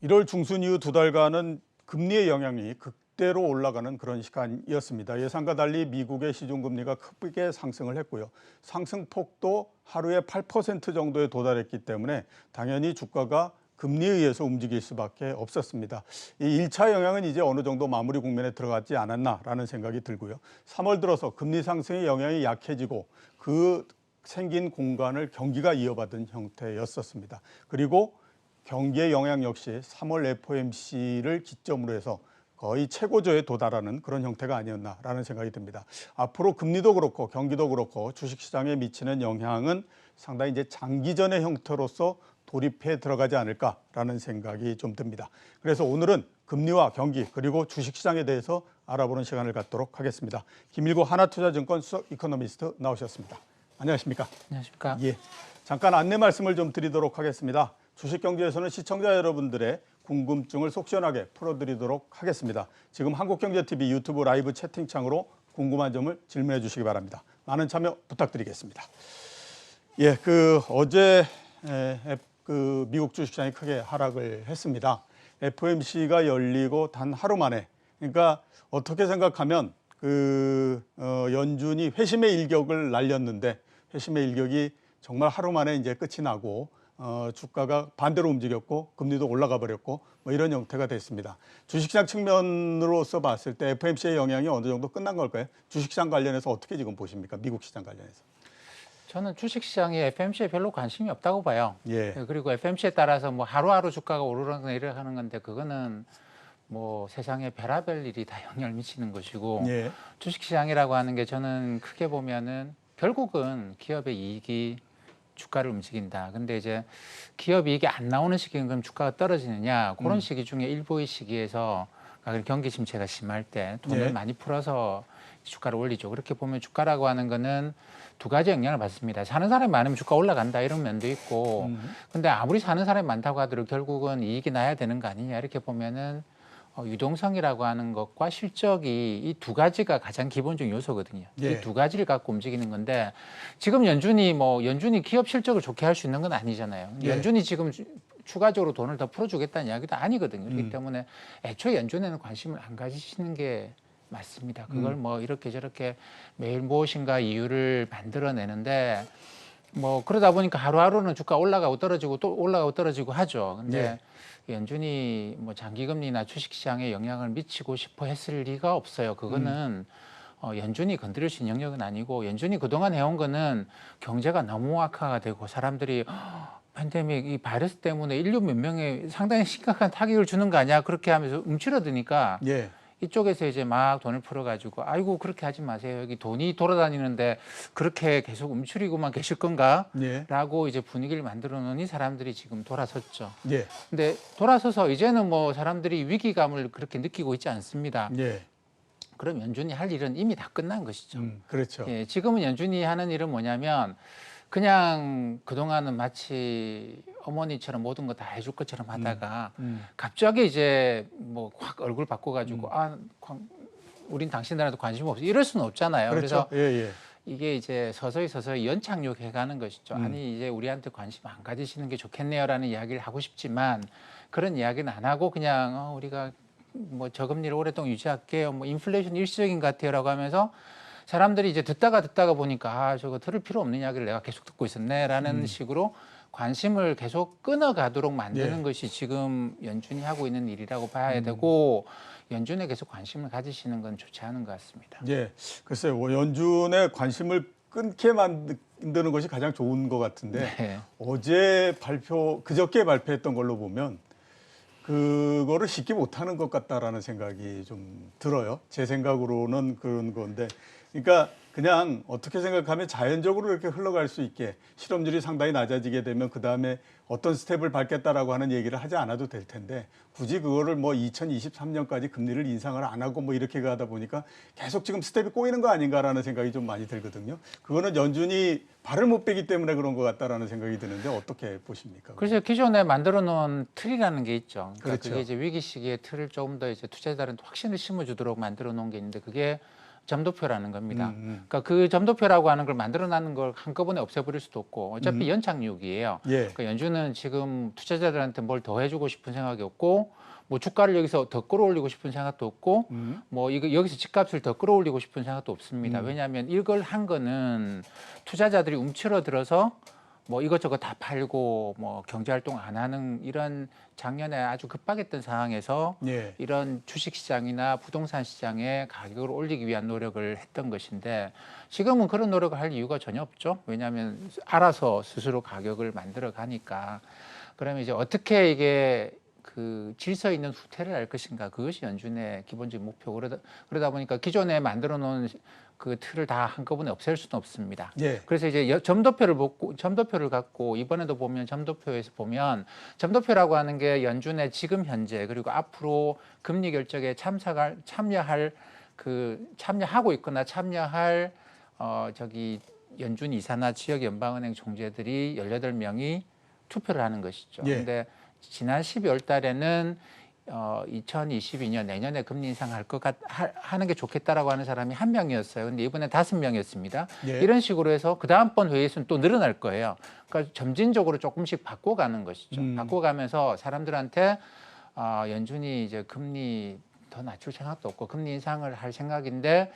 1월 중순 이후 두 달간은 금리의 영향이 극대로 올라가는 그런 시간이었습니다. 예상과 달리 미국의 시중금리가 크게 상승을 했고요. 상승폭도 하루에 8% 정도에 도달했기 때문에 당연히 주가가 금리에 의해서 움직일 수밖에 없었습니다. 이 1차 영향은 이제 어느 정도 마무리 국면에 들어갔지 않았나라는 생각이 들고요. 3월 들어서 금리 상승의 영향이 약해지고 그 생긴 공간을 경기가 이어받은 형태였었습니다. 그리고 경기의 영향 역시 3월 FOMC를 기점으로 해서 거의 최고조에 도달하는 그런 형태가 아니었나라는 생각이 듭니다. 앞으로 금리도 그렇고 경기도 그렇고 주식시장에 미치는 영향은 상당히 이제 장기전의 형태로서 돌입해 들어가지 않을까라는 생각이 좀 듭니다. 그래서 오늘은 금리와 경기 그리고 주식시장에 대해서 알아보는 시간을 갖도록 하겠습니다. 김일구 하나투자증권 수석 이코노미스트 나오셨습니다. 안녕하십니까? 안녕하십니까? 예, 잠깐 안내 말씀을 좀 드리도록 하겠습니다. 주식경제에서는 시청자 여러분들의 궁금증을 속 시원하게 풀어드리도록 하겠습니다. 지금 한국경제TV 유튜브 라이브 채팅창으로 궁금한 점을 질문해 주시기 바랍니다. 많은 참여 부탁드리겠습니다. 예, 어제 미국 주식시장이 크게 하락을 했습니다. FOMC가 열리고 단 하루 만에, 그러니까 어떻게 생각하면 연준이 회심의 일격을 날렸는데 회심의 일격이 정말 하루 만에 이제 끝이 나고 주가가 반대로 움직였고 금리도 올라가 버렸고 뭐 이런 형태가 됐습니다. 주식시장 측면으로서 봤을 때 FOMC의 영향이 어느 정도 끝난 걸까요? 주식시장 관련해서 어떻게 지금 보십니까? 미국 시장 관련해서. 저는 주식시장에 FMC에 별로 관심이 없다고 봐요. 예. 그리고 FMC에 따라서 뭐 하루하루 주가가 오르거나 내려가는 건데 그거는 뭐 세상에 별하별 일이 다 영향을 미치는 것이고 예. 주식시장이라고 하는 게 저는 크게 보면은 결국은 기업의 이익이 주가를 움직인다. 근데 이제 기업 이익이 안 나오는 시기는 그럼 주가가 떨어지느냐 그런 시기 중에 일부의 시기에서 경기 침체가 심할 때 돈을 예. 많이 풀어서 주가를 올리죠. 그렇게 보면 주가라고 하는 거는 두 가지 영향을 받습니다. 사는 사람이 많으면 주가 올라간다 이런 면도 있고 근데 아무리 사는 사람이 많다고 하더라도 결국은 이익이 나야 되는 거 아니냐 이렇게 보면은 유동성이라고 하는 것과 실적이 이 두 가지가 가장 기본적인 요소거든요. 예. 이 두 가지를 갖고 움직이는 건데 지금 연준이 기업 실적을 좋게 할 수 있는 건 아니잖아요. 예. 연준이 지금 추가적으로 돈을 더 풀어주겠다는 이야기도 아니거든요. 그렇기 때문에 애초에 연준에는 관심을 안 가지시는 게 맞습니다. 그걸 뭐 이렇게 저렇게 매일 무엇인가 이유를 만들어내는데 뭐 그러다 보니까 하루하루는 주가 올라가고 떨어지고 또 올라가고 떨어지고 하죠. 근데 연준이 뭐 장기금리나 주식시장에 영향을 미치고 싶어 했을 리가 없어요. 그거는 연준이 건드릴 수 있는 영역은 아니고 연준이 그동안 해온 거는 경제가 너무 악화가 되고 사람들이 팬데믹 이 바이러스 때문에 인류 몇 명에 상당히 심각한 타격을 주는 거 아니야 그렇게 하면서 움츠러드니까 예. 이쪽에서 이제 막 돈을 풀어가지고 아이고 그렇게 하지 마세요. 여기 돈이 돌아다니는데 그렇게 계속 움츠리고만 계실 건가? 예. 라고 이제 분위기를 만들어 놓으니 사람들이 지금 돌아섰죠. 예. 근데 돌아서서 이제는 뭐 사람들이 위기감을 그렇게 느끼고 있지 않습니다. 예. 그럼 연준이 할 일은 이미 다 끝난 것이죠. 그렇죠. 예, 지금은 연준이 하는 일은 뭐냐면 그냥 그동안은 마치 어머니처럼 모든 거 다 해줄 것처럼 하다가 갑자기 이제 뭐 확 얼굴 바꿔가지고 우린 당신들한테 관심 없어 이럴 수는 없잖아요. 그렇죠. 그래서 예. 예. 이게 이제 서서히 연착륙해 가는 것이죠. 아니 이제 우리한테 관심 안 가지시는 게 좋겠네요라는 이야기를 하고 싶지만 그런 이야기는 안 하고 그냥 우리가 뭐 저금리를 오랫동안 유지할게요. 뭐 인플레이션 일시적인 것 같아요라고 하면서 사람들이 이제 듣다가 보니까 저거 들을 필요 없는 이야기를 내가 계속 듣고 있었네라는 식으로 관심을 계속 끊어가도록 만드는 것이 지금 연준이 하고 있는 일이라고 봐야 되고 연준에 계속 관심을 가지시는 건 좋지 않은 것 같습니다. 예. 글쎄요, 연준의 관심을 끊게 만드는 것이 가장 좋은 것 같은데 네. 그저께 발표했던 걸로 보면 그거를 쉽게 못하는 것 같다라는 생각이 좀 들어요. 제 생각으로는 그런 건데, 그러니까 그냥 어떻게 생각하면 자연적으로 이렇게 흘러갈 수 있게 실업률이 상당히 낮아지게 되면 그 다음에 어떤 스텝을 밟겠다라고 하는 얘기를 하지 않아도 될 텐데 굳이 그거를 뭐 2023년까지 금리를 인상을 안 하고 뭐 이렇게 가다 보니까 계속 지금 스텝이 꼬이는 거 아닌가라는 생각이 좀 많이 들거든요. 그거는 연준이 발을 못 빼기 때문에 그런 것 같다라는 생각이 드는데 어떻게 보십니까? 그래서 기존에 만들어 놓은 틀이라는 게 있죠. 그러니까 그렇죠. 그게 이제 위기 시기에 틀을 조금 더 이제 투자자들한테 확신을 심어주도록 만들어 놓은 게 있는데 그게 점도표라는 겁니다. 그러니까 그 점도표라고 하는 걸 만들어놨는 걸 한꺼번에 없애버릴 수도 없고 어차피 연착륙이에요. 예. 그러니까 연준은 지금 투자자들한테 뭘 더 해주고 싶은 생각이 없고 뭐 주가를 여기서 더 끌어올리고 싶은 생각도 없고 뭐 이거 여기서 집값을 더 끌어올리고 싶은 생각도 없습니다. 왜냐하면 이걸 한 거는 투자자들이 움츠러들어서 뭐 이것저것 다 팔고 뭐 경제 활동 안 하는 이런 작년에 아주 급박했던 상황에서 예. 이런 주식 시장이나 부동산 시장의 가격을 올리기 위한 노력을 했던 것인데 지금은 그런 노력을 할 이유가 전혀 없죠. 왜냐하면 알아서 스스로 가격을 만들어 가니까. 그러면 이제 어떻게 이게 그 질서 있는 후퇴를 할 것인가, 그것이 연준의 기본적인 목표고, 그러다 보니까 기존에 만들어 놓은 그 틀을 다 한꺼번에 없앨 수는 없습니다. 예. 그래서 이제 점도표를 갖고 이번에도 보면 점도표에서 보면 점도표라고 하는 게 연준의 지금 현재 그리고 앞으로 금리 결정에 참여하고 있거나 참여할 연준 이사나 지역 연방은행 총재들이 18명이 투표를 하는 것이죠. 예. 근데 지난 12월 달에는 2022년 내년에 금리 인상할 하는 게 좋겠다라고 하는 사람이 1명이었어요. 근데 이번에 5명이었습니다. 예. 이런 식으로 해서 그 다음번 회의에서는 또 늘어날 거예요. 그러니까 점진적으로 조금씩 바꿔가는 것이죠. 바꿔가면서 사람들한테 연준이 이제 금리 더 낮출 생각도 없고 금리 인상을 할 생각인데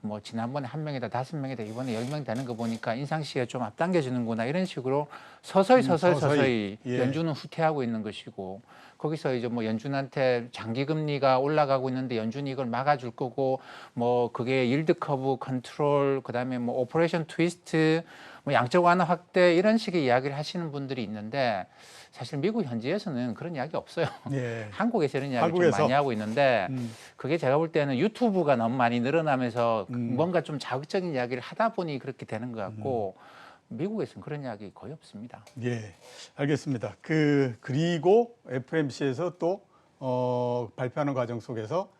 뭐 지난번에 1명이다 5명이다 이번에 10명 되는 거 보니까 인상 시기가 좀 앞당겨지는구나 이런 식으로 서서히 예. 연준은 후퇴하고 있는 것이고 거기서 이제 뭐 연준한테 장기 금리가 올라가고 있는데 연준이 이걸 막아줄 거고 뭐 그게 일드 커브 컨트롤 그다음에 뭐 오퍼레이션 트위스트 뭐 양적 완화 확대 이런 식의 이야기를 하시는 분들이 있는데 사실 미국 현지에서는 그런 이야기 없어요. 예. 한국에서 이런 이야기 좀 많이 하고 있는데 그게 제가 볼 때는 유튜브가 너무 많이 늘어나면서 뭔가 좀 자극적인 이야기를 하다 보니 그렇게 되는 것 같고 미국에서는 그런 이야기 거의 없습니다. 예, 알겠습니다. 그리고 FMC에서 또 발표하는 과정 속에서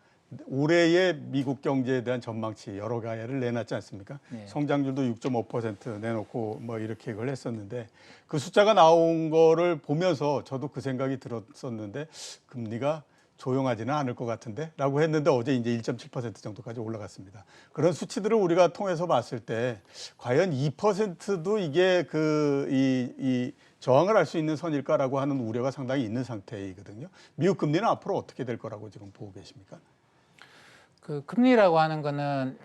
올해의 미국 경제에 대한 전망치 여러 가지를 내놨지 않습니까? 네. 성장률도 6.5% 내놓고 뭐 이렇게 그걸 했었는데 그 숫자가 나온 거를 보면서 저도 그 생각이 들었었는데 금리가 조용하지는 않을 것 같은데 라고 했는데 어제 이제 1.7% 정도까지 올라갔습니다. 그런 수치들을 우리가 통해서 봤을 때 과연 2%도 이게 이 저항을 할 수 있는 선일까라고 하는 우려가 상당히 있는 상태이거든요. 미국 금리는 앞으로 어떻게 될 거라고 지금 보고 계십니까? 그 금리라고 하는 거는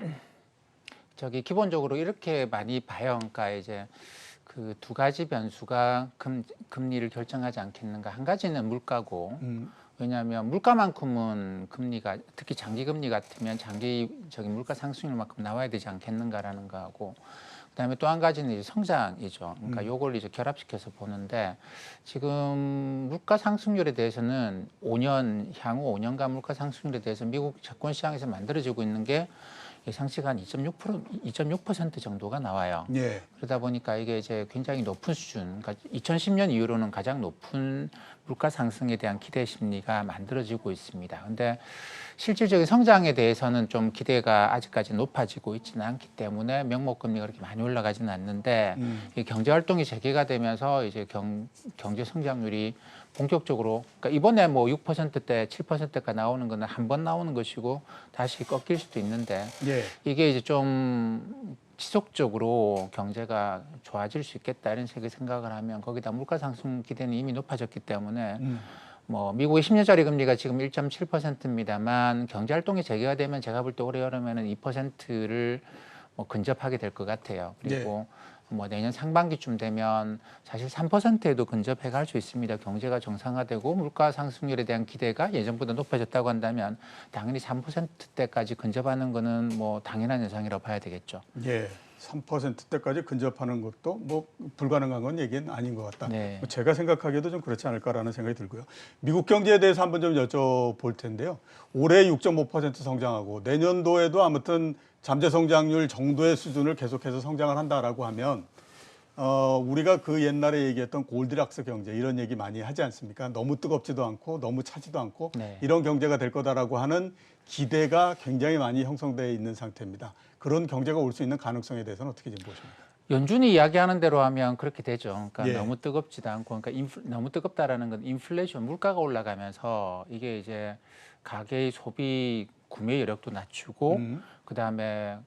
기본적으로 이렇게 많이 봐요. 그러니까 이제 그 두 가지 변수가 금리를 결정하지 않겠는가. 한 가지는 물가고 왜냐하면 물가만큼은 금리가 특히 장기 금리 같으면 장기적인 물가 상승률만큼 나와야 되지 않겠는가라는 거하고 그다음에 또 한 가지는 이제 성장이죠. 그러니까 요걸 이제 결합시켜서 보는데 지금 물가 상승률에 대해서는 향후 5년간 물가 상승률에 대해서 미국 채권 시장에서 만들어지고 있는 게 예상치가 한 2.6% 정도가 나와요. 예. 그러다 보니까 이게 이제 굉장히 높은 수준, 그러니까 2010년 이후로는 가장 높은 물가 상승에 대한 기대 심리가 만들어지고 있습니다. 근데 실질적인 성장에 대해서는 좀 기대가 아직까지 높아지고 있지는 않기 때문에 명목금리가 그렇게 많이 올라가지는 않는데 이 경제 활동이 재개가 되면서 이제 경제 성장률이 본격적으로 그러니까 이번에 뭐 6%대, 7%대가 나오는 거는 한 번 나오는 것이고 다시 꺾일 수도 있는데 예. 이게 이제 좀 지속적으로 경제가 좋아질 수 있겠다 이런 식의 생각을 하면 거기다 물가 상승 기대는 이미 높아졌기 때문에 뭐 미국의 10년짜리 금리가 지금 1.7%입니다만 경제 활동이 재개가 되면 제가 볼 때 올해 여름에는 2%를 뭐 근접하게 될 것 같아요. 그리고 뭐 내년 상반기쯤 되면 사실 3%에도 근접해 갈 수 있습니다. 경제가 정상화되고 물가 상승률에 대한 기대가 예전보다 높아졌다고 한다면 당연히 3%대까지 근접하는 거는 뭐 당연한 현상이라고 봐야 되겠죠. 예. 3%대까지 근접하는 것도 뭐 불가능한 건 얘기는 아닌 것 같다. 네. 제가 생각하기에도 좀 그렇지 않을까라는 생각이 들고요. 미국 경제에 대해서 한번 좀 여쭤볼 텐데요. 올해 6.5% 성장하고 내년도에도 아무튼 잠재 성장률 정도의 수준을 계속해서 성장을 한다라고 하면 우리가 그 옛날에 얘기했던 골디락스 경제 이런 얘기 많이 하지 않습니까? 너무 뜨겁지도 않고 너무 차지도 않고 네. 이런 경제가 될 거다라고 하는 기대가 굉장히 많이 형성되어 있는 상태입니다. 그런 경제가 올 수 있는 가능성에 대해서는 어떻게 좀 보십니까? 연준이 이야기하는 대로 하면 그렇게 되죠. 그러니까 예. 너무 뜨겁지도 않고, 그러니까 너무 뜨겁다라는 건 인플레이션, 물가가 올라가면서 이게 이제 가계의 소비 구매 여력도 낮추고 그다음에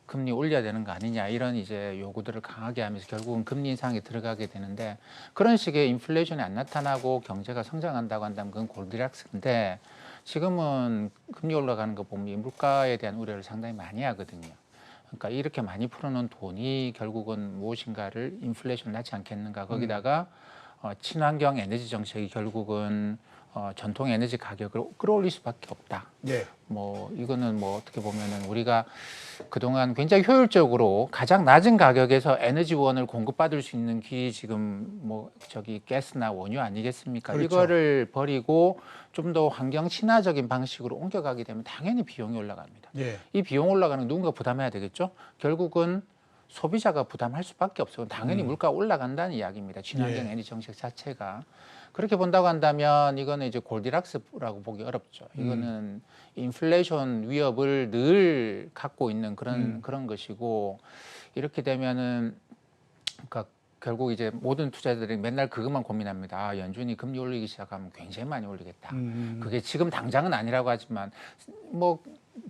금리 올려야 되는 거 아니냐 이런 이제 요구들을 강하게 하면서 결국은 금리 인상에 들어가게 되는데 그런 식의 인플레이션이 안 나타나고 경제가 성장한다고 한다면 그건 골디락스인데 지금은 금리 올라가는 거 보면 이 물가에 대한 우려를 상당히 많이 하거든요. 그러니까 이렇게 많이 풀어놓은 돈이 결국은 무엇인가를 인플레이션 낳지 않겠는가 거기다가 친환경 에너지 정책이 결국은 전통 에너지 가격을 끌어올릴 수밖에 없다. 예. 뭐 이거는 뭐 어떻게 보면은 우리가 그동안 굉장히 효율적으로 가장 낮은 가격에서 에너지원을 공급받을 수 있는 길이 지금 뭐 저기 가스나 원유 아니겠습니까? 그렇죠. 이거를 버리고 좀 더 환경 친화적인 방식으로 옮겨가게 되면 당연히 비용이 올라갑니다. 예. 이 비용 올라가는 거 누군가 부담해야 되겠죠? 결국은 소비자가 부담할 수밖에 없어요. 당연히 물가 올라간다는 이야기입니다. 친환경 예. 에너지 정책 자체가. 그렇게 본다고 한다면 이거는 이제 골디락스라고 보기 어렵죠. 이거는 인플레이션 위협을 늘 갖고 있는 그런 것이고 이렇게 되면은 그러니까 결국 이제 모든 투자자들이 맨날 그것만 고민합니다. 아, 연준이 금리 올리기 시작하면 굉장히 많이 올리겠다. 그게 지금 당장은 아니라고 하지만 뭐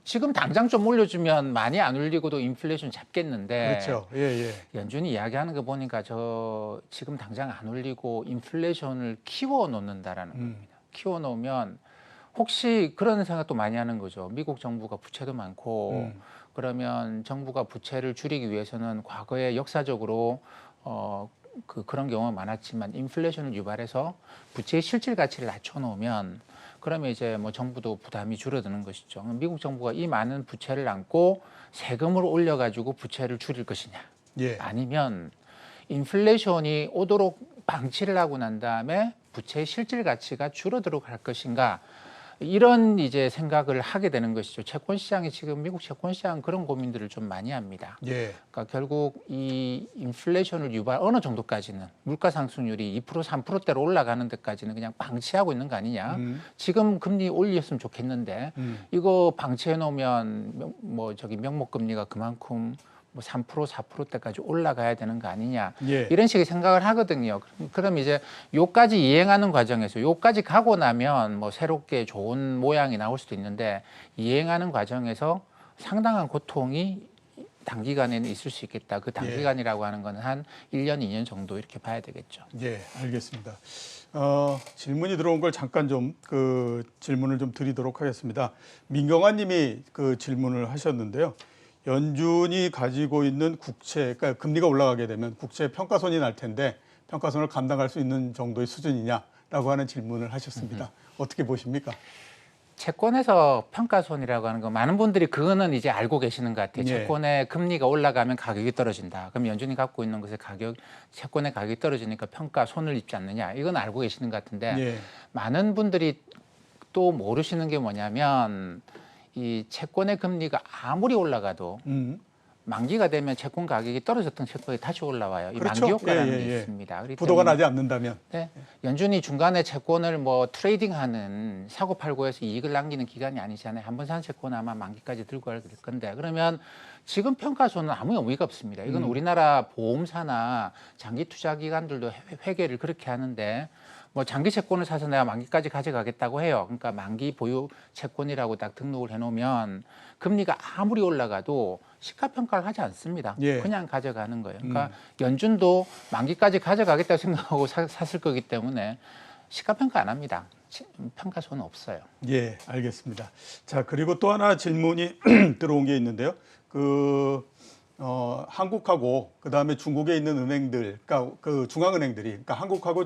지금 당장 좀 올려주면 많이 안 올리고도 인플레이션 잡겠는데 그렇죠. 예, 예. 연준이 이야기하는 거 보니까 저 지금 당장 안 올리고 인플레이션을 키워 놓는다라는 겁니다. 키워 놓으면 혹시 그런 생각도 많이 하는 거죠. 미국 정부가 부채도 많고 그러면 정부가 부채를 줄이기 위해서는 과거에 역사적으로 그런 경우가 많았지만 인플레이션을 유발해서 부채의 실질 가치를 낮춰놓으면 그러면 이제 뭐 정부도 부담이 줄어드는 것이죠. 미국 정부가 이 많은 부채를 안고 세금을 올려가지고 부채를 줄일 것이냐, 예. 아니면 인플레이션이 오도록 방치를 하고 난 다음에 부채의 실질 가치가 줄어들어 갈 것인가. 이런 이제 생각을 하게 되는 것이죠. 채권 시장이 지금 미국 채권 시장 그런 고민들을 좀 많이 합니다. 예. 그러니까 결국 이 인플레이션을 유발 어느 정도까지는 물가 상승률이 2% 3%대로 올라가는 데까지는 그냥 방치하고 있는 거 아니냐. 지금 금리 올렸으면 좋겠는데 이거 방치해 놓으면 뭐 저기 명목 금리가 그만큼 뭐 3% 4%대까지 올라가야 되는 거 아니냐 예. 이런 식의 생각을 하거든요. 그럼 이제 요까지 이행하는 과정에서 요까지 가고 나면 뭐 새롭게 좋은 모양이 나올 수도 있는데 이행하는 과정에서 상당한 고통이 단기간에는 있을 수 있겠다. 그 단기간이라고 하는 건 한 1년, 2년 정도 이렇게 봐야 되겠죠. 예, 알겠습니다. 질문이 들어온 걸 잠깐 좀 그 질문을 좀 드리도록 하겠습니다. 민경환 님이 그 질문을 하셨는데요. 연준이 가지고 있는 국채, 그러니까 금리가 올라가게 되면 국채 평가손이 날 텐데 평가손을 감당할 수 있는 정도의 수준이냐라고 하는 질문을 하셨습니다. 어떻게 보십니까? 채권에서 평가손이라고 하는 거 많은 분들이 그거는 이제 알고 계시는 것 같아요. 예. 채권의 금리가 올라가면 가격이 떨어진다. 그럼 연준이 갖고 있는 것의 채권의 가격이 떨어지니까 평가손을 입지 않느냐. 이건 알고 계시는 것 같은데 예. 많은 분들이 또 모르시는 게 뭐냐면 이 채권의 금리가 아무리 올라가도 만기가 되면 채권 가격이 떨어졌던 채권이 다시 올라와요. 이 그렇죠. 만기 효과라는 예, 게 예. 있습니다. 그렇기 부도가 때문에 나지 않는다면. 네, 연준이 중간에 채권을 뭐 트레이딩하는 사고 팔고해서 이익을 남기는 기간이 아니잖아요. 한 번 산 채권 아마 만기까지 들고 갈 건데 그러면 지금 평가손은 아무 의미가 없습니다. 이건 우리나라 보험사나 장기 투자 기관들도 회계를 그렇게 하는데 뭐 장기 채권을 사서 내가 만기까지 가져가겠다고 해요. 그러니까 만기 보유 채권이라고 딱 등록을 해놓으면 금리가 아무리 올라가도 시가평가를 하지 않습니다. 예. 그냥 가져가는 거예요. 그러니까 연준도 만기까지 가져가겠다고 생각하고 샀을 거기 때문에 시가평가 안 합니다. 평가손은 없어요. 예, 알겠습니다. 자, 그리고 또 하나 질문이 들어온 게 있는데요. 한국하고 그다음에 중국에 있는 은행들, 그러니까 그 중앙은행들이, 그러니까 한국하고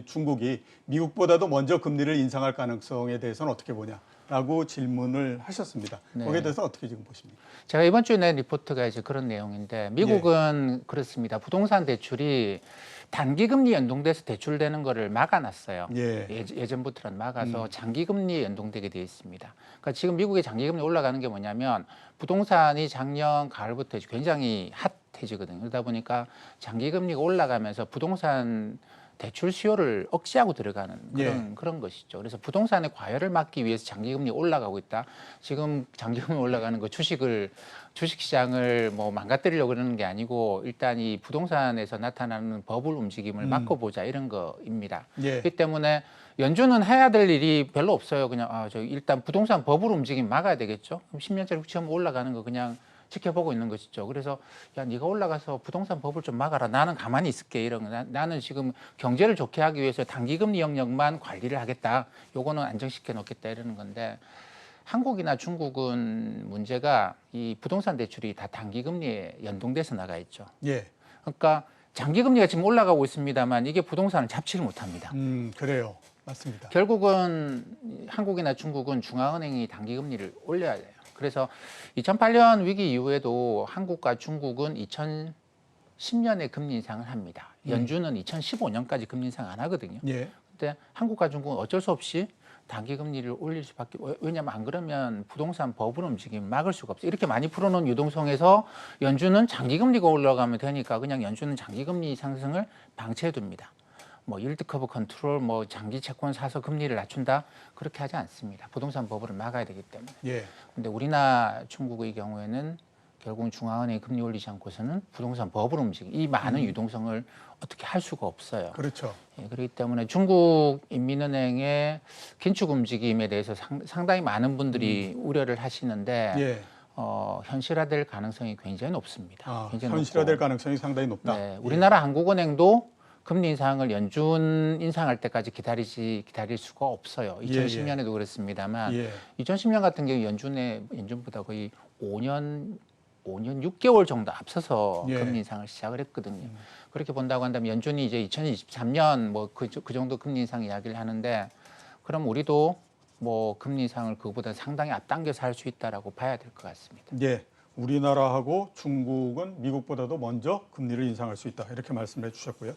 중국이 미국보다도 먼저 금리를 인상할 가능성에 대해서는 어떻게 보냐라고 질문을 하셨습니다. 네. 거기에 대해서 어떻게 지금 보십니까? 제가 이번 주에 낸 리포트가 이제 그런 내용인데 미국은 그렇습니다. 부동산 대출이 단기금리 연동돼서 대출되는 거를 막아놨어요. 예. 예전부터는 막아서 장기금리에 연동되게 되어 있습니다. 그러니까 지금 미국의 장기금리 올라가는 게 뭐냐면 부동산이 작년 가을부터 굉장히 핫해지거든요. 그러다 보니까 장기금리가 올라가면서 부동산 대출 수요를 억제하고 들어가는 그런 것이죠. 그래서 부동산의 과열을 막기 위해서 장기금리 올라가고 있다. 지금 장기금리 올라가는 거 주식시장을 뭐 망가뜨리려고 그러는 게 아니고 일단 이 부동산에서 나타나는 버블 움직임을 막아보자 이런 거입니다. 그렇기 때문에 연준은 해야 될 일이 별로 없어요. 그냥 일단 부동산 버블 움직임 막아야 되겠죠. 그럼 10년짜리 국채금 올라가는 거 그냥 지켜보고 있는 것이죠. 그래서 야 네가 올라가서 부동산 버블 좀 막아라. 나는 가만히 있을게. 이런 거. 나는 지금 경제를 좋게 하기 위해서 단기금리 영역만 관리를 하겠다. 요거는 안정시켜 놓겠다 이러는 건데 한국이나 중국은 문제가 이 부동산 대출이 다 단기금리에 연동돼서 나가 있죠. 예. 그러니까 장기금리가 지금 올라가고 있습니다만 이게 부동산을 잡지를 못합니다. 그래요. 맞습니다. 결국은 한국이나 중국은 중앙은행이 단기금리를 올려야 돼요. 그래서 2008년 위기 이후에도 한국과 중국은 2010년에 금리 인상을 합니다. 연준은 2015년까지 금리 인상 안 하거든요. 예. 근데 한국과 중국은 어쩔 수 없이 단기금리를 올릴 수밖에. 왜냐하면 안 그러면 부동산 버블 움직임 막을 수가 없어요. 이렇게 많이 풀어놓은 유동성에서 연준은 장기금리가 올라가면 되니까 그냥 연준은 장기금리 상승을 방치해둡니다. 뭐 일드 커브 컨트롤, 뭐 장기 채권 사서 금리를 낮춘다 그렇게 하지 않습니다. 부동산 버블을 막아야 되기 때문에. 예. 근데 우리나라 중국의 경우에는 결국 중앙은행이 금리 올리지 않고서는 부동산 버블 움직임, 이 많은 유동성을 어떻게 할 수가 없어요. 그렇죠. 예, 그렇기 때문에 중국 인민은행의 긴축 움직임에 대해서 상당히 많은 분들이 우려를 하시는데 예. 현실화될 가능성이 굉장히 높습니다. 굉장히 현실화될 높고. 가능성이 상당히 높다. 네, 우리나라 한국은행도 금리 인상을 연준 인상할 때까지 기다릴 수가 없어요. 2010년에도 그랬습니다만 2010년 같은 경우 연준보다 거의 5년 6개월 정도 앞서서 금리 인상을 시작을 했거든요. 그렇게 본다고 한다면 연준이 이제 2023년 뭐 그 정도 금리 인상 이야기를 하는데 그럼 우리도 뭐 금리 인상을 그거보다 상당히 앞당겨서 할 수 있다라고 봐야 될 것 같습니다. 예. 우리나라하고 중국은 미국보다도 먼저 금리를 인상할 수 있다. 이렇게 말씀해 주셨고요.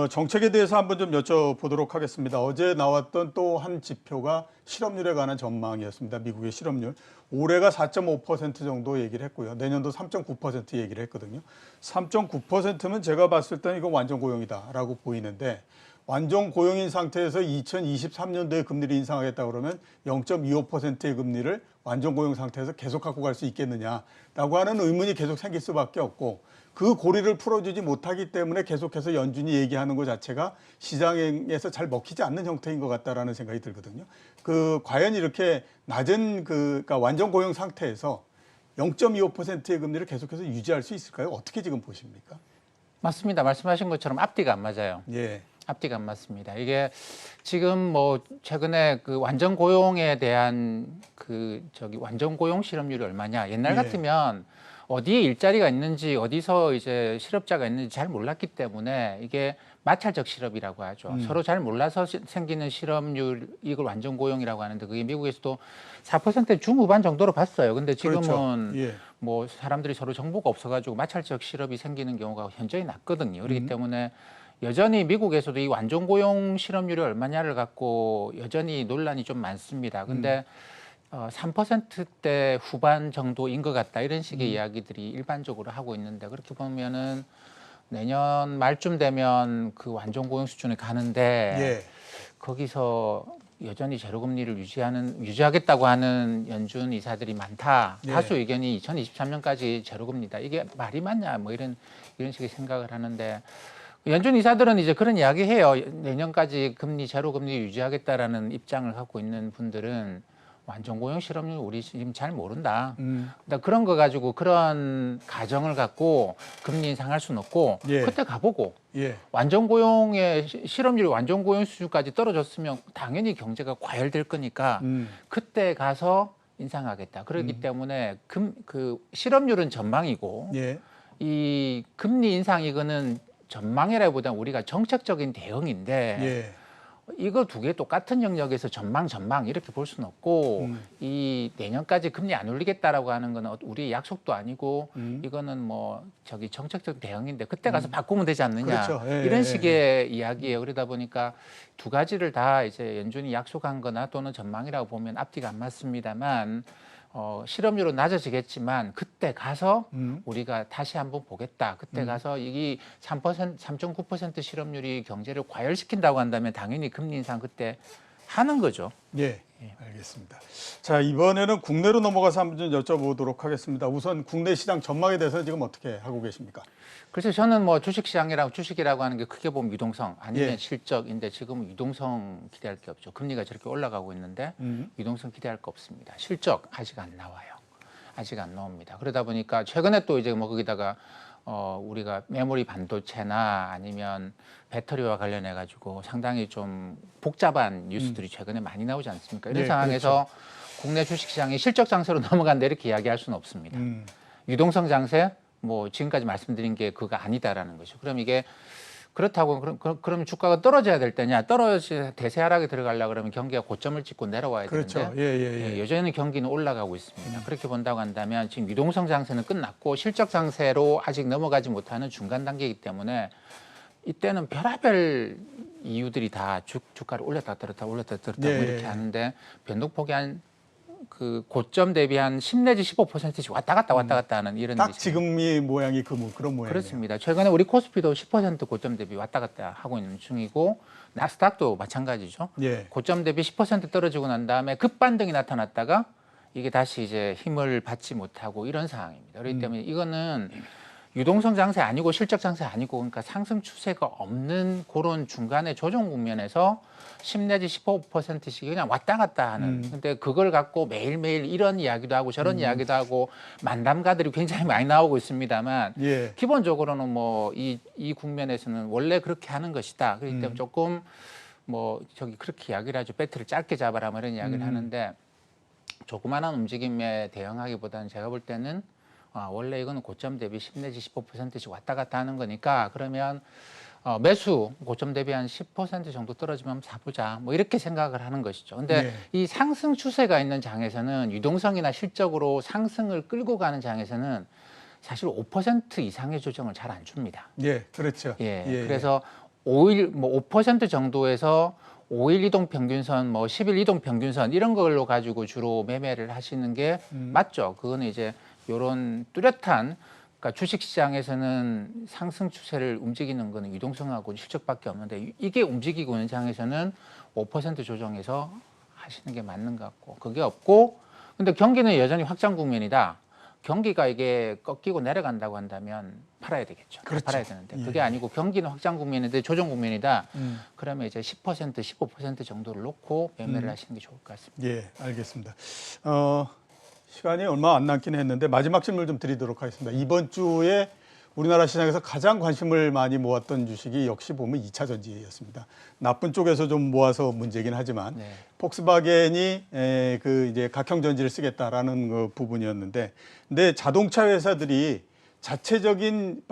정책에 대해서 한번 좀 여쭤보도록 하겠습니다. 어제 나왔던 또 한 지표가 실업률에 관한 전망이었습니다. 미국의 실업률. 올해가 4.5% 정도 얘기를 했고요. 내년도 3.9% 얘기를 했거든요. 3.9%면 제가 봤을 때는 이거 완전 고용이다라고 보이는데 완전 고용인 상태에서 2023년도에 금리를 인상하겠다 그러면 0.25%의 금리를 완전 고용 상태에서 계속 갖고 갈 수 있겠느냐라고 하는 의문이 계속 생길 수밖에 없고 그 고리를 풀어주지 못하기 때문에 계속해서 연준이 얘기하는 것 자체가 시장에서 잘 먹히지 않는 형태인 것 같다라는 생각이 들거든요. 과연 이렇게 낮은 그러니까 완전 고용 상태에서 0.25%의 금리를 계속해서 유지할 수 있을까요? 어떻게 지금 보십니까? 맞습니다. 말씀하신 것처럼 앞뒤가 안 맞아요. 예. 앞뒤가 안 맞습니다. 이게 지금 뭐 최근에 그 완전 고용에 대한 완전 고용 실업률이 얼마냐. 옛날 같으면 어디에 일자리가 있는지 어디서 이제 실업자가 있는지 잘 몰랐기 때문에 이게 마찰적 실업이라고 하죠. 서로 잘 몰라서 생기는 실업률 이걸 완전 고용이라고 하는데 그게 미국에서도 4% 중후반 정도로 봤어요. 근데 지금은 뭐 사람들이 서로 정보가 없어가지고 마찰적 실업이 생기는 경우가 현저히 낮거든요. 그렇기 때문에 여전히 미국에서도 이 완전 고용 실업률이 얼마냐를 갖고 여전히 논란이 좀 많습니다. 근데 3%대 후반 정도인 것 같다 이런 식의 이야기들이 일반적으로 하고 있는데 그렇게 보면은 내년 말쯤 되면 그 완전 고용 수준에 가는데 거기서 여전히 제로금리를 유지하겠다고 하는 연준 이사들이 많다. 다수 의견이 2023년까지 제로금리다. 이게 말이 맞냐? 뭐 이런 식의 생각을 하는데 연준 이사들은 이제 그런 이야기해요. 내년까지 제로금리 유지하겠다라는 입장을 갖고 있는 분들은 완전 고용 실업률 우리 지금 잘 모른다. 그러니까 그런 거 가지고 그런 가정을 갖고 금리 인상할 수는 없고 그때 가보고 완전 고용의 실업률이 완전 고용 수준까지 떨어졌으면 당연히 경제가 과열될 거니까 그때 가서 인상하겠다. 그렇기 때문에 그 실업률은 전망이고 이 금리 인상 이거는 전망이라기보다는 우리가 정책적인 대응인데 이거 두 개 똑같은 영역에서 전망 이렇게 볼 수는 없고 이 내년까지 금리 안 올리겠다라고 하는 거는 우리의 약속도 아니고 이거는 뭐 정책적 대응인데 그때 가서 바꾸면 되지 않느냐 이런 식의 이야기예요. 그러다 보니까 두 가지를 다 이제 연준이 약속한 거나 또는 전망이라고 보면 앞뒤가 안 맞습니다만 실업률은 낮아지겠지만 그때 가서 우리가 다시 한번 보겠다. 그때 가서 이 3.9% 실업률이 경제를 과열시킨다고 한다면 당연히 금리 인상 그때 하는 거죠. 예, 알겠습니다. 자, 이번에는 국내로 넘어가서 한번 좀 여쭤보도록 하겠습니다. 우선 국내 시장 전망에 대해서 지금 어떻게 하고 계십니까? 그래서 저는 뭐 주식이라고 하는 게 크게 보면 유동성 아니면 예. 실적인데 지금은 유동성 기대할 게 없죠. 금리가 저렇게 올라가고 있는데 유동성 기대할 거 없습니다. 실적 아직 안 나와요. 아직 안 나옵니다. 그러다 보니까 최근에 또 이제 뭐 거기다가 우리가 메모리 반도체나 아니면 배터리와 관련해 가지고 상당히 좀 복잡한 뉴스들이 최근에 많이 나오지 않습니까? 이런 네, 상황에서 국내 주식시장이 실적 장세로 넘어간다 이렇게 이야기할 수는 없습니다. 유동성 장세 뭐 지금까지 말씀드린 게 그거 아니다라는 거죠. 그럼 이게 그렇다고 그럼 주가가 떨어져야 될 때냐? 대세 하락에 들어가려고 그러면 경기가 고점을 찍고 내려와야 그렇죠. 되는데 여전히 경기는 올라가고 있습니다. 그렇게 본다고 한다면 지금 유동성 장세는 끝났고 실적 장세로 아직 넘어가지 못하는 중간 단계이기 때문에 이때는 별의별 이유들이 다 주가를 올렸다 들었다 올렸다 들었다 뭐 이렇게 하는데 변동폭이 한 그 고점 대비 한 10 내지 15%씩 왔다 갔다 하는 이런 딱 일이 지금이 모양이 그런 모양이에요. 그렇습니다. 최근에 우리 코스피도 10% 고점 대비 왔다 갔다 하고 있는 중이고 나스닥도 마찬가지죠. 예. 고점 대비 10% 떨어지고 난 다음에 급반등이 나타났다가 이게 다시 이제 힘을 받지 못하고 이런 상황입니다. 그렇기 때문에 이거는 유동성 장세 아니고 실적 장세 아니고 그러니까 상승 추세가 없는 그런 중간의 조정 국면에서 10 내지 15%씩 그냥 왔다 갔다 하는. 근데 그걸 갖고 매일매일 이런 이야기도 하고 저런 이야기도 하고 만담가들이 굉장히 많이 나오고 있습니다만 예. 기본적으로는 뭐 이 국면에서는 원래 그렇게 하는 것이다. 그렇기 때문에 조금 뭐 저기 그렇게 이야기를 하죠. 배트를 짧게 잡아라 뭐 이런 이야기를 하는데 조그마한 움직임에 대응하기보다는 제가 볼 때는 원래 이거는 고점 대비 10 내지 15%씩 왔다 갔다 하는 거니까 그러면 매수 고점 대비 한 10% 정도 떨어지면 사보자 뭐 이렇게 생각을 하는 것이죠. 근데 이 상승 추세가 있는 장에서는 유동성이나 실적으로 상승을 끌고 가는 장에서는 사실 5% 이상의 조정을 잘 안 줍니다. 예, 그렇죠. 그래서 5% 정도에서 5일 이동 평균선, 뭐 10일 이동 평균선 이런 걸로 가지고 주로 매매를 하시는 게 맞죠. 그거는 이제 이런 뚜렷한 그러니까 주식시장에서는 상승 추세를 움직이는 거는 유동성하고 실적밖에 없는데 이게 움직이고 있는 장에서는 5% 조정해서 하시는 게 맞는 것 같고 그게 없고 근데 경기는 여전히 확장 국면이다. 경기가 이게 꺾이고 내려간다고 한다면 팔아야 되겠죠. 그렇죠. 팔아야 되는데 그게 아니고 경기는 확장 국면인데 조정 국면이다. 그러면 이제 10% 15% 정도를 놓고 매매를 하시는 게 좋을 것 같습니다. 예, 알겠습니다. 시간이 얼마 안 남긴 했는데 마지막 질문을 좀 드리도록 하겠습니다. 이번 주에 우리나라 시장에서 가장 관심을 많이 모았던 주식이 역시 보면 2차 전지였습니다. 나쁜 쪽에서 좀 모아서 문제긴 하지만 폭스바겐이 그 이제 각형 전지를 쓰겠다라는 그 부분이었는데, 근데 자동차 회사들이 자체적인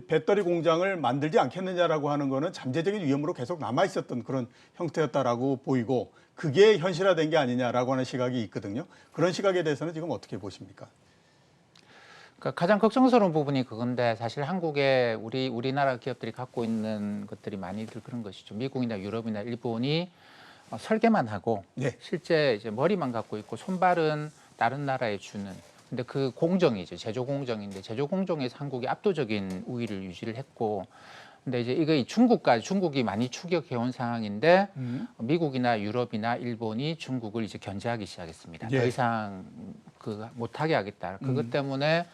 배터리 공장을 만들지 않겠느냐라고 하는 거는 잠재적인 위험으로 계속 남아 있었던 그런 형태였다라고 보이고 그게 현실화된 게 아니냐라고 하는 시각이 있거든요. 그런 시각에 대해서는 지금 어떻게 보십니까? 그러니까 가장 걱정스러운 부분이 그건데 사실 한국에 우리나라 기업들이 갖고 있는 것들이 많이들 그런 것이죠. 미국이나 유럽이나 일본이 설계만 하고 실제 이제 머리만 갖고 있고 손발은 다른 나라에 주는. 근데 그 공정이죠. 제조 공정인데 제조 공정에서 한국이 압도적인 우위를 유지를 했고, 근데 이제 이거 중국이 많이 추격해온 상황인데 미국이나 유럽이나 일본이 중국을 이제 견제하기 시작했습니다. 더 이상 그 못하게 하겠다. 그것 때문에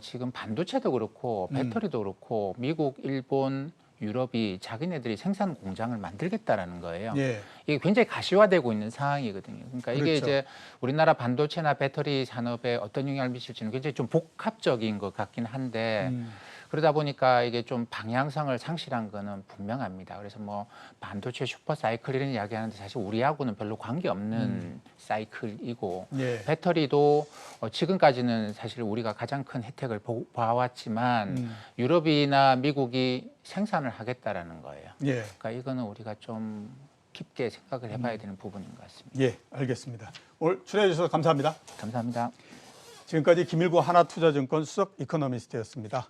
지금 반도체도 그렇고 배터리도 그렇고 미국, 일본, 유럽이 자기네들이 생산 공장을 만들겠다라는 거예요. 이게 굉장히 가시화되고 있는 상황이거든요. 그러니까 이게 이제 우리나라 반도체나 배터리 산업에 어떤 영향을 미칠지는 굉장히 좀 복합적인 것 같긴 한데 그러다 보니까 이게 좀 방향성을 상실한 거는 분명합니다. 그래서 뭐 반도체 슈퍼 사이클 이런 이야기 하는데 사실 우리하고는 별로 관계없는 사이클이고 배터리도 지금까지는 사실 우리가 가장 큰 혜택을 봐왔지만 유럽이나 미국이 생산을 하겠다라는 거예요. 그러니까 이거는 우리가 좀 깊게 생각을 해봐야 되는 부분인 것 같습니다. 예, 알겠습니다. 오늘 출연해 주셔서 감사합니다. 감사합니다. 지금까지 김일구 하나투자증권 수석 이코노미스트였습니다.